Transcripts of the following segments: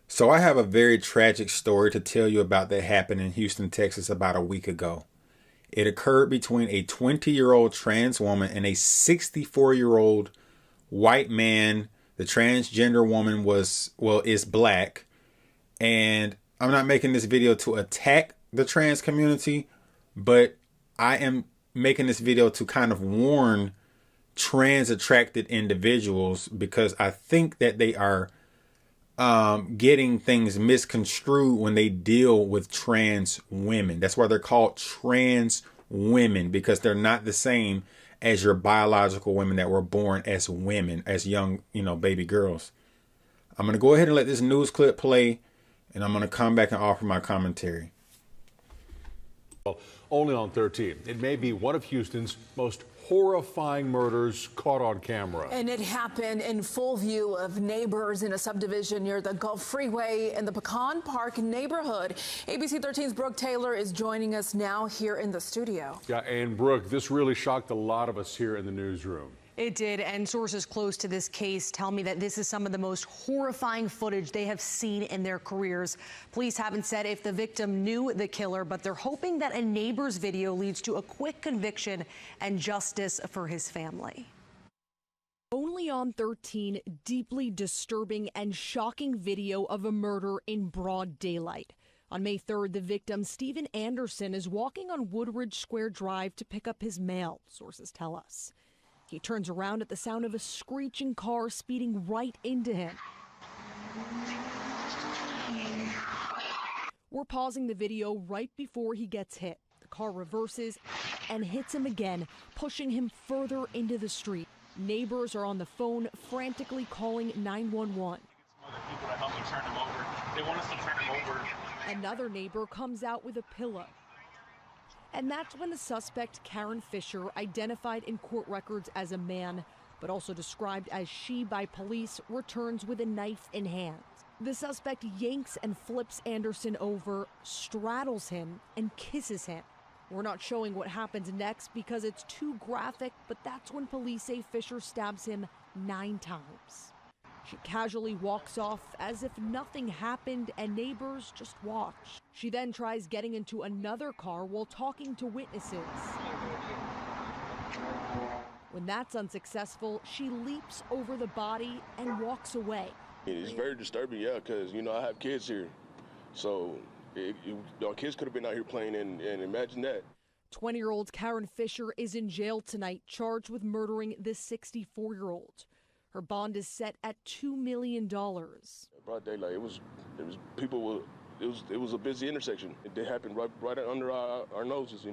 So I have a very tragic story to tell you about that happened in Houston, Texas about a week ago. It occurred between a 20-year-old trans woman and a 64-year-old white man. The transgender woman is black. And I'm not making this video to attack the trans community, but I am making this video to kind of warn trans attracted individuals because I think that they are getting things misconstrued when they deal with trans women. That's why they're called trans women, because they're not the same as your biological women that were born as women, as young, baby girls. I'm going to go ahead and let this news clip play, and I'm going to come back and offer my commentary. Only on 13. It may be one of Houston's most horrifying murders caught on camera. And it happened in full view of neighbors in a subdivision near the Gulf Freeway in the Pecan Park neighborhood. ABC 13's Brooke Taylor is joining us now here in the studio. Yeah, and Brooke, this really shocked a lot of us here in the newsroom. It did, and sources close to this case tell me that this is some of the most horrifying footage they have seen in their careers. Police haven't said if the victim knew the killer, but they're hoping that a neighbor's video leads to a quick conviction and justice for his family. Only on 13, deeply disturbing and shocking video of a murder in broad daylight. On May 3rd, the victim, Stephen Anderson, is walking on Woodridge Square Drive to pick up his mail, sources tell us. He turns around at the sound of a screeching car speeding right into him. We're pausing the video right before he gets hit. The car reverses and hits him again, pushing him further into the street. Neighbors are on the phone, frantically calling 911. Another neighbor comes out with a pillow. And that's when the suspect, Karen Fisher, identified in court records as a man, but also described as she by police, returns with a knife in hand. The suspect yanks and flips Anderson over, straddles him, and kisses him. We're not showing what happens next because it's too graphic, but that's when police say Fisher stabs him 9 times. She casually walks off as if nothing happened and neighbors just watch. She then tries getting into another car while talking to witnesses. When that's unsuccessful, she leaps over the body and walks away. It's very disturbing, yeah, because, I have kids here. So our kids could have been out here playing, and imagine that. 20-year-old Karen Fisher is in jail tonight, charged with murdering this 64-year-old. Her bond is set at $2 million. Broad daylight, it was a busy intersection. It happened right under our noses,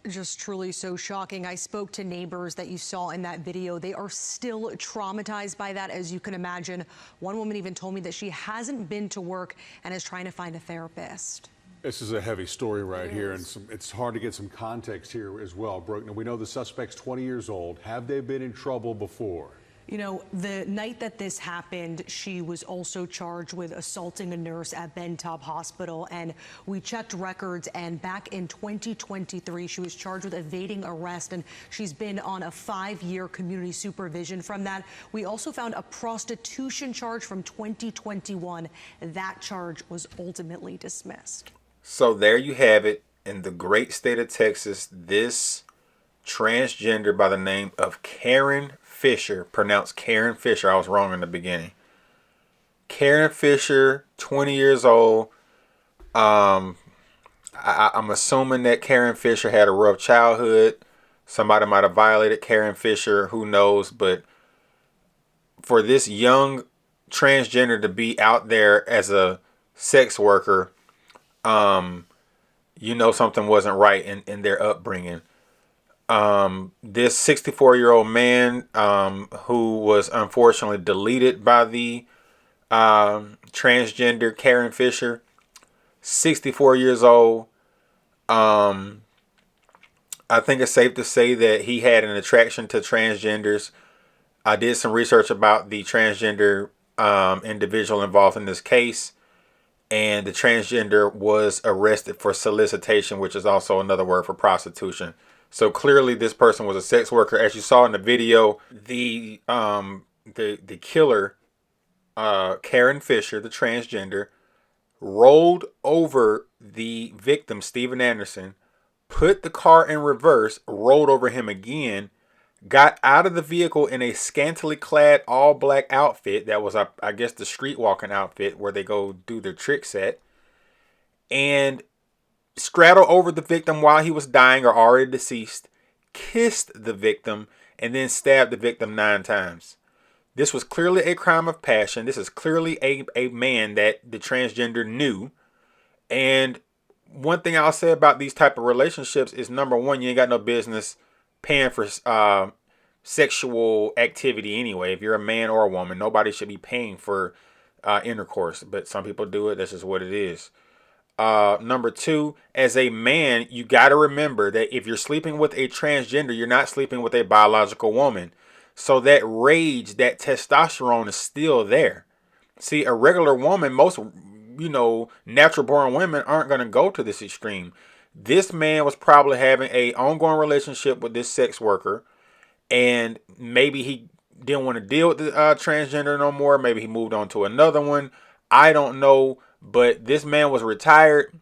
Just truly so shocking. I spoke to neighbors that you saw in that video. They are still traumatized by that, as you can imagine. One woman even told me that she hasn't been to work and is trying to find a therapist. This is a heavy story right here, and it's hard to get some context here as well. Brooke, now we know the suspect's 20 years old. Have they been in trouble before? The night that this happened, she was also charged with assaulting a nurse at Ben Taub Hospital. And we checked records, and back in 2023, she was charged with evading arrest, and she's been on a 5-year community supervision from that. We also found a prostitution charge from 2021. That charge was ultimately dismissed. So there you have it. In the great state of Texas, this transgender by the name of Karen Fisher, pronounced Karen Fisher. I was wrong in the beginning. Karen Fisher, 20 years old. I'm assuming that Karen Fisher had a rough childhood. Somebody might have violated Karen Fisher. Who knows? But for this young transgender to be out there as a sex worker, something wasn't right in their upbringing. This 64-year-old man, who was unfortunately deleted by the transgender Karen Fisher, 64 years old. I think it's safe to say that he had an attraction to transgenders. I did some research about the transgender individual involved in this case, and the transgender was arrested for solicitation, which is also another word for prostitution. So clearly this person was a sex worker. As you saw in the video, the killer Karen Fisher, the transgender, rolled over the victim, Steven Anderson, put the car in reverse, rolled over him again, got out of the vehicle in a scantily clad all black outfit. That was, I guess, the street walking outfit where they go do their trick set, and straddled over the victim while he was dying or already deceased, kissed the victim, and then stabbed the victim 9 times. This was clearly a crime of passion. This is clearly a man that the transgender knew. And one thing I'll say about these type of relationships is, number one, you ain't got no business paying for sexual activity anyway. If you're a man or a woman, nobody should be paying for intercourse. But some people do it. That's just what it is. Number two, as a man, you got to remember that if you're sleeping with a transgender, you're not sleeping with a biological woman. So that rage, that testosterone is still there. See, a regular woman, most, natural born women aren't going to go to this extreme. This man was probably having a ongoing relationship with this sex worker, and maybe he didn't want to deal with the transgender no more. Maybe he moved on to another one. I don't know. But this man was retired.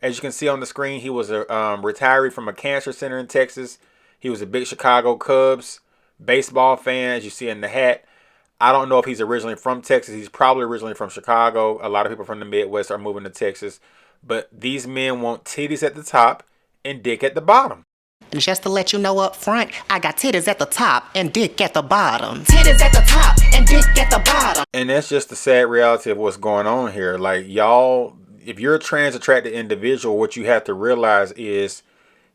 As you can see on the screen, he was a retiree from a cancer center in Texas. He was a big Chicago Cubs baseball fan, as you see in the hat. I don't know if he's originally from Texas. He's probably originally from Chicago. A lot of people from the Midwest are moving to Texas. But these men want titties at the top and dick at the bottom. And just to let you know up front, I got titties at the top and dick at the bottom. Titties at the top and dick at the bottom. And that's just the sad reality of what's going on here. Like, y'all, if you're a trans attracted individual, what you have to realize is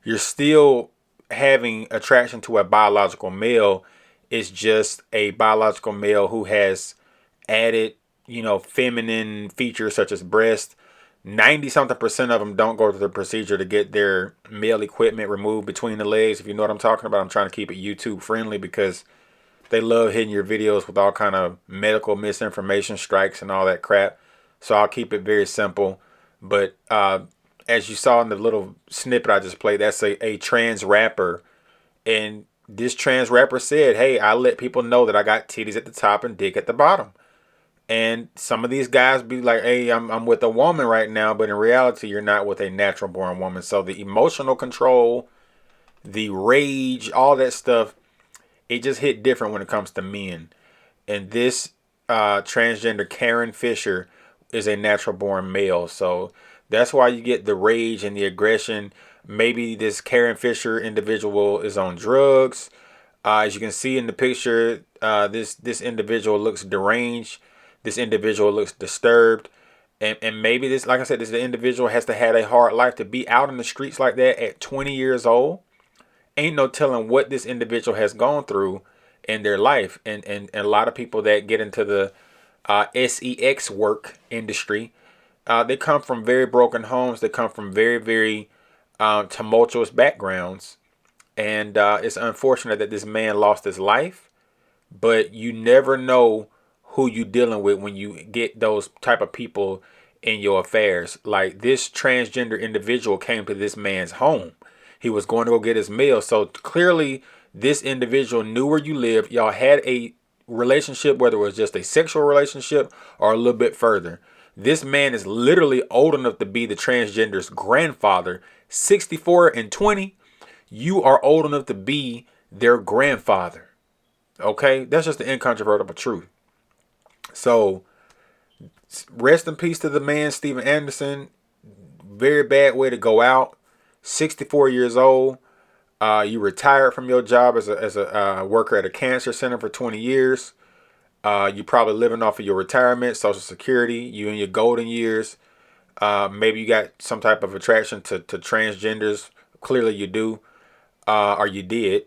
you're still having attraction to a biological male. It's just a biological male who has added, feminine features such as breast. 90-something% of them don't go through the procedure to get their male equipment removed between the legs. If you know what I'm talking about, I'm trying to keep it YouTube friendly because they love hitting your videos with all kind of medical misinformation strikes and all that crap. So I'll keep it very simple. But as you saw in the little snippet I just played, that's a trans rapper. And this trans rapper said, hey, I let people know that I got titties at the top and dick at the bottom. And some of these guys be like, hey, I'm with a woman right now. But in reality, you're not with a natural born woman. So the emotional control, the rage, all that stuff, it just hit different when it comes to men. And this transgender Karen Fisher is a natural born male. So that's why you get the rage and the aggression. Maybe this Karen Fisher individual is on drugs. As you can see in the picture, this individual looks deranged. This individual looks disturbed. And maybe this, like I said, this individual has to have a hard life to be out in the streets like that at 20 years old. Ain't no telling what this individual has gone through in their life. And a lot of people that get into the sex work industry, they come from very broken homes. They come from very, very tumultuous backgrounds. And it's unfortunate that this man lost his life. But you never know who you dealing with when you get those type of people in your affairs. Like, this transgender individual came to this man's home. He was going to go get his meal. So clearly this individual knew where you lived. Y'all had a relationship, whether it was just a sexual relationship or a little bit further. This man is literally old enough to be the transgender's grandfather. 64 and 20. You are old enough to be their grandfather. Okay? That's just the incontrovertible truth. So, rest in peace to the man, Steven Anderson. Very bad way to go out. 64 years old. You retired from your job as a worker at a cancer center for 20 years. You probably living off of your retirement, Social Security. You in your golden years. Maybe you got some type of attraction to transgenders. Clearly you do, or you did.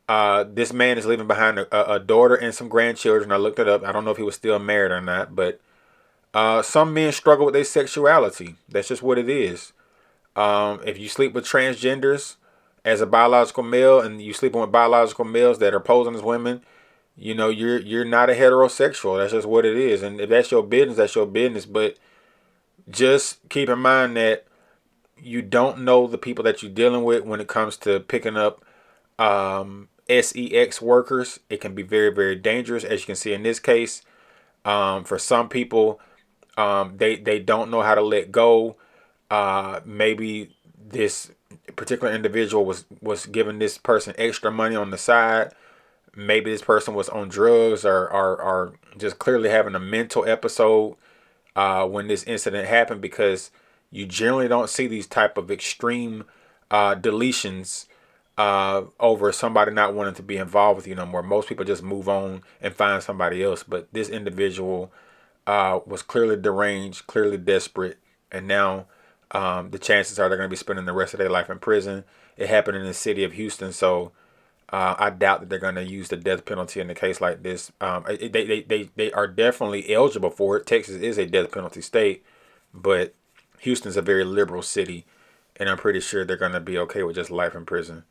This man is leaving behind a daughter and some grandchildren. I looked it up. I don't know if he was still married or not, but some men struggle with their sexuality. That's just what it is. If you sleep with transgenders as a biological male and you sleeping with biological males that are posing as women, you're not a heterosexual. That's just what it is. And if that's your business, that's your business. But just keep in mind that you don't know the people that you're dealing with when it comes to picking up sex workers. It can be very, very dangerous. As you can see in this case, For some people, they don't know how to let go. Maybe this particular individual was giving this person extra money on the side. Maybe this person was on drugs or just clearly having a mental episode when this incident happened, because you generally don't see these type of extreme deletions over somebody not wanting to be involved with you no more. Most people just move on and find somebody else. But this individual was clearly deranged, clearly desperate, and now the chances are they're going to be spending the rest of their life in prison. It happened in the city of Houston, so I doubt that they're going to use the death penalty in a case like this. They are definitely eligible for it. Texas is a death penalty state, but Houston's a very liberal city, and I'm pretty sure they're going to be okay with just life in prison.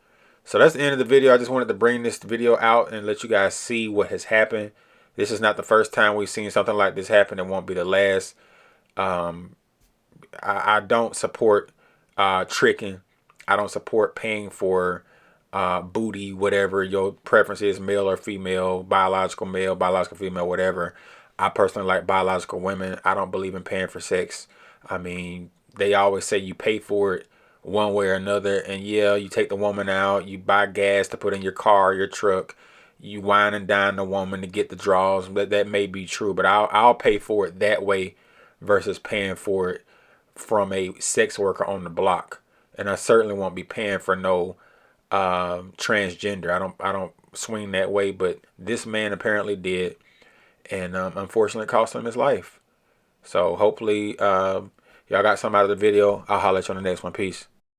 So that's the end of the video. I just wanted to bring this video out and let you guys see what has happened. This is not the first time we've seen something like this happen. It won't be the last. I don't support tricking. I don't support paying for booty, whatever your preference is, male or female, biological female, whatever. I personally like biological women. I don't believe in paying for sex. I mean, they always say you pay for it one way or another, and yeah, you take the woman out, you buy gas to put in your car, your truck, you wine and dine the woman to get the draws. That may be true, but I'll pay for it that way versus paying for it from a sex worker on the block. And I certainly won't be paying for no transgender. I don't swing that way, but this man apparently did, and unfortunately cost him his life. So hopefully y'all got something out of the video. I'll holler at you on the next one. Peace.